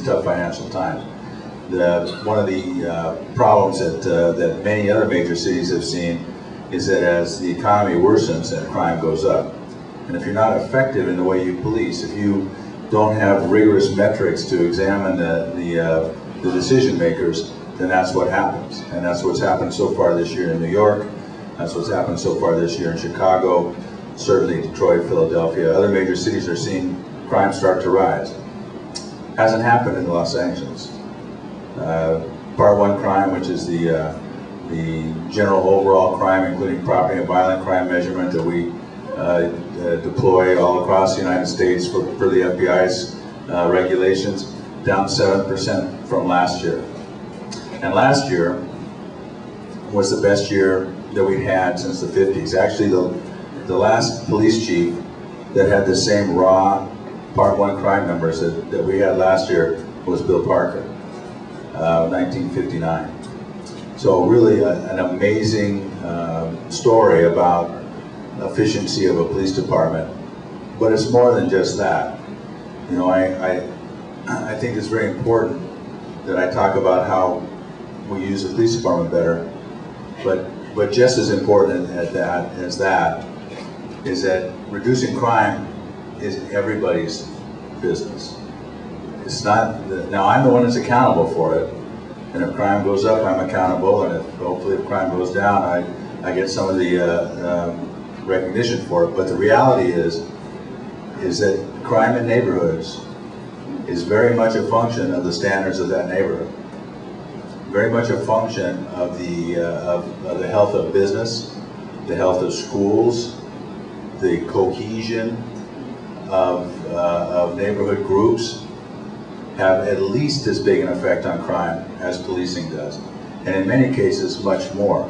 these tough financial times. One of the problems that many other major cities have seen is that as the economy worsens and crime goes up, and if you're not effective in the way you police, if you don't have rigorous metrics to examine the decision makers, then that's what happens. And that's what's happened so far this year in New York. That's what's happened so far this year in Chicago, certainly Detroit, Philadelphia. Other major cities are seeing crime start to rise. Hasn't happened in Los Angeles. Part 1 crime, which is the general overall crime, including property and violent crime measurement that we deploy all across the United States for the FBI's regulations, down 7% from last year. And last year was the best year that we've had since the 50s. Actually, the last police chief that had the same raw Part 1 crime numbers that we had last year was Bill Parker, 1959. So really an amazing story about efficiency of a police department. But it's more than just that. You know, I think it's very important that I talk about how we use the police department better, but just as important as that is that reducing crime is everybody's business. It's not, now I'm the one that's accountable for it, and if crime goes up, I'm accountable, and hopefully if crime goes down, I get some of the recognition for it. But the reality is that crime in neighborhoods is very much a function of the standards of that neighborhood. Very much a function of the health of business, the health of schools, the cohesion of neighborhood groups have at least as big an effect on crime as policing does, and in many cases much more.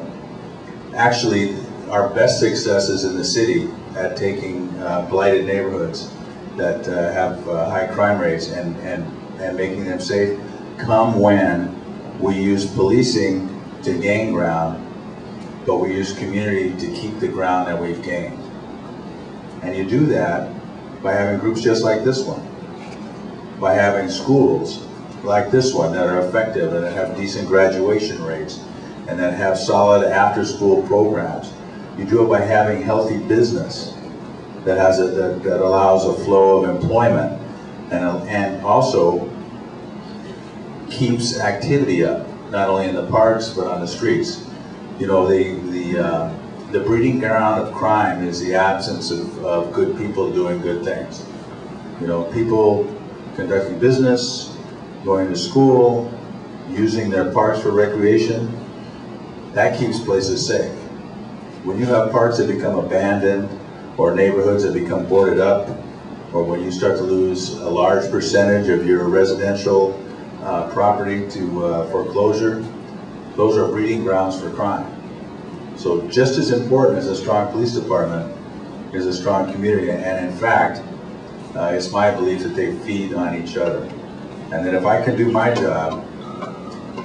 Actually, our best successes in the city at taking blighted neighborhoods that have high crime rates and making them safe come when we use policing to gain ground, but we use community to keep the ground that we've gained. And you do that by having groups just like this one, by having schools like this one that are effective and that have decent graduation rates and that have solid after-school programs. You do it by having healthy business that has that allows a flow of employment and also keeps activity up, not only in the parks but on the streets. You know, the breeding ground of crime is the absence of good people doing good things. You know, people conducting business, going to school, using their parks for recreation, that keeps places safe. When you have parks that become abandoned, or neighborhoods that become boarded up, or when you start to lose a large percentage of your residential property to foreclosure, those are breeding grounds for crime. So just as important as a strong police department is a strong community, and in fact, it's my belief that they feed on each other. And that if I can do my job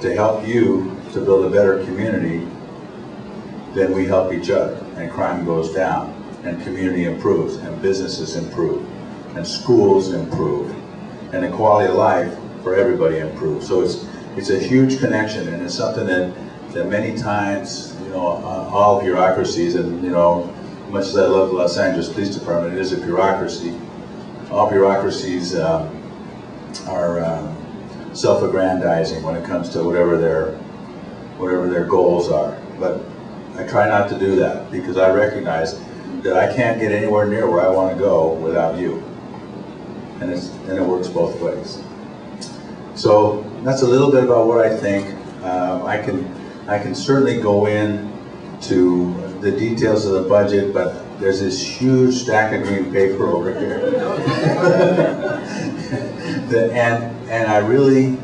to help you to build a better community, then we help each other, and crime goes down, and community improves, and businesses improve, and schools improve, and the quality of life for everybody improves. So it's a huge connection, and it's something that many times, you know, all bureaucracies, and you know, much as I love the Los Angeles Police Department, it is a bureaucracy. All bureaucracies are self-aggrandizing when it comes to whatever their goals are. But I try not to do that, because I recognize that I can't get anywhere near where I want to go without you. And it works both ways. So that's a little bit about what I think. I can certainly go into the details of the budget, but there's this huge stack of green paper over here. and I really,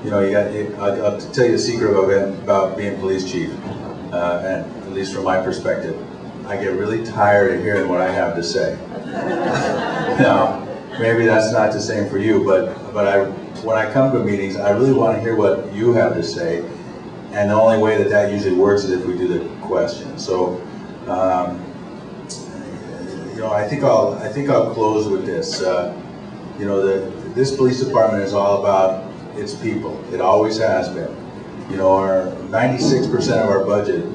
you know, I'll tell you a secret about being police chief, and at least from my perspective, I get really tired of hearing what I have to say. Now, maybe that's not the same for you, but when I come to meetings, I really want to hear what you have to say, and the only way that usually works is if we do the questions. So, you know, I think I'll close with this. You know, this police department is all about its people. It always has been. You know, our 96% of our budget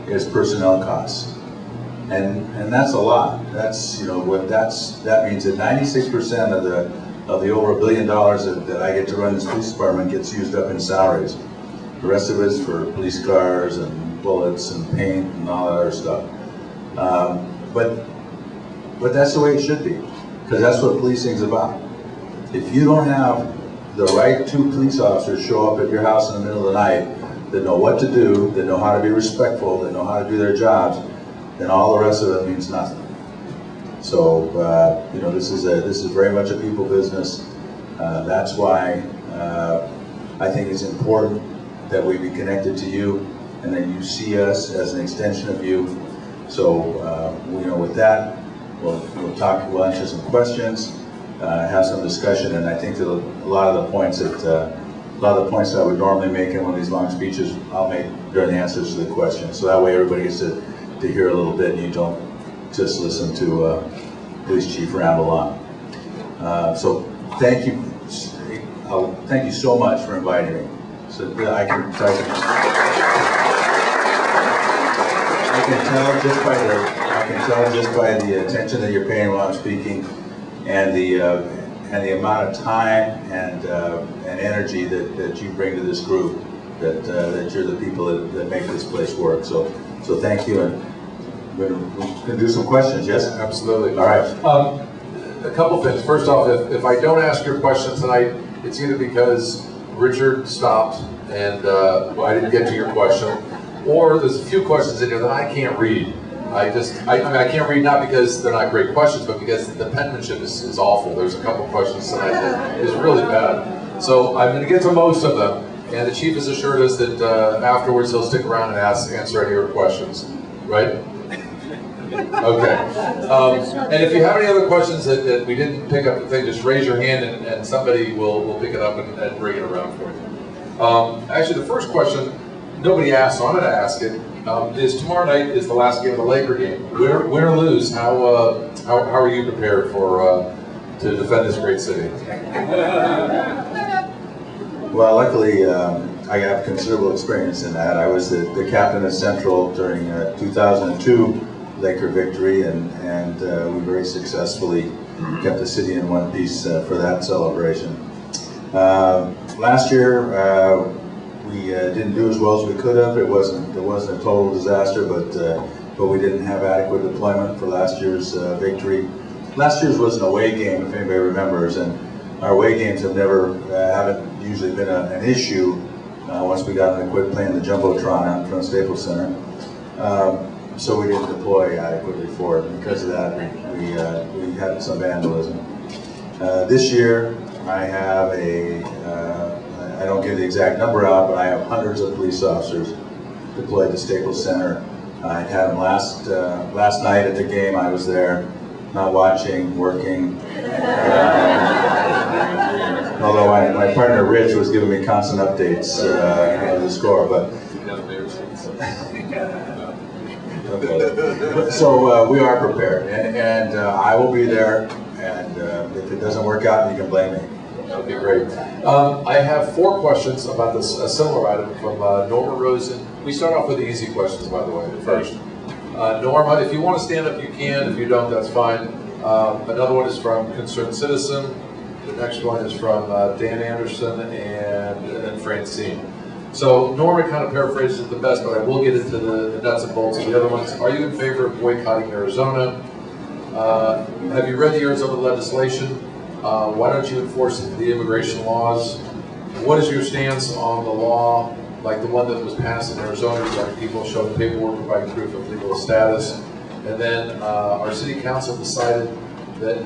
is personnel costs, and that's a lot. That's, you know, what that means that 96% of the over $1 billion that I get to run this police department gets used up in salaries. The rest of it's for police cars and bullets and paint and all that other stuff. But that's the way it should be, because that's what policing's about. If you don't have the right 2 police officers show up at your house in the middle of the night that know what to do, that know how to be respectful, that know how to do their jobs, then all the rest of it means nothing. So you know, this is very much a people business. That's why I think it's important that we be connected to you, and that you see us as an extension of you. So you know, with that, we'll answer some questions, have some discussion, and I think that a lot of the points that I would normally make in one of these long speeches, I'll make during the answers to the questions. So that way everybody gets to hear a little bit, and you don't just listen to Police Chief ramble on. So thank you so much for inviting me. So I can tell just by the attention that you're paying while I'm speaking, and the amount of time and energy that you bring to this group, that you're the people that make this place work. So thank you, and we're going to do some questions. Yes, absolutely. All right. A couple things. First off, if I don't ask your question tonight, it's either because Richard stopped and I didn't get to your question, or there's a few questions in here that I can't read. I can't read, not because they're not great questions, but because the penmanship is awful. There's a couple questions tonight that is really bad. So I'm going to get to most of them, and the Chief has assured us that afterwards he'll stick around and answer any of your questions, right? Okay. And if you have any other questions that we didn't pick up, just raise your hand, and somebody will pick it up and bring it around for you. Actually, the first question nobody asked, so I'm going to ask it. Is tomorrow night is the last game of the Laker game. Win or lose, how are you prepared for to defend this great city? Well, luckily I have considerable experience in that. I was the captain at Central during 2002 Laker victory, and we very successfully kept the city in one piece for that celebration. Last year, we didn't do as well as we could have. It wasn't a total disaster, but we didn't have adequate deployment for last year's victory. Last year's was an away game, if anybody remembers, and our away games haven't usually been an issue once we got to quit playing the Jumbotron out in front of Staples Center. So we didn't deploy adequately for it. Because of that, we had some vandalism. This year, I have I don't give the exact number out, but I have hundreds of police officers deployed to Staples Center. I had them last night at the game. I was there, not watching, working. Although my partner Rich was giving me constant updates of the score, but. Okay. So we are prepared, and I will be there. And if it doesn't work out, you can blame me. That would be great. I have 4 questions about this, a similar item from Norma Rosen. We start off with the easy questions, by the way, first. Norma, if you want to stand up, you can. If you don't, that's fine. Another one is from Concerned Citizen. The next one is from Dan Anderson and Francine. So Norma kind of paraphrases it the best, but I will get into the nuts and bolts of the other ones. Are you in favor of boycotting Arizona? Have you read the Arizona legislation? Why don't you enforce the immigration laws? What is your stance on the law, like the one that was passed in Arizona, regarding people showing paperwork providing proof of legal status? And then our city council decided that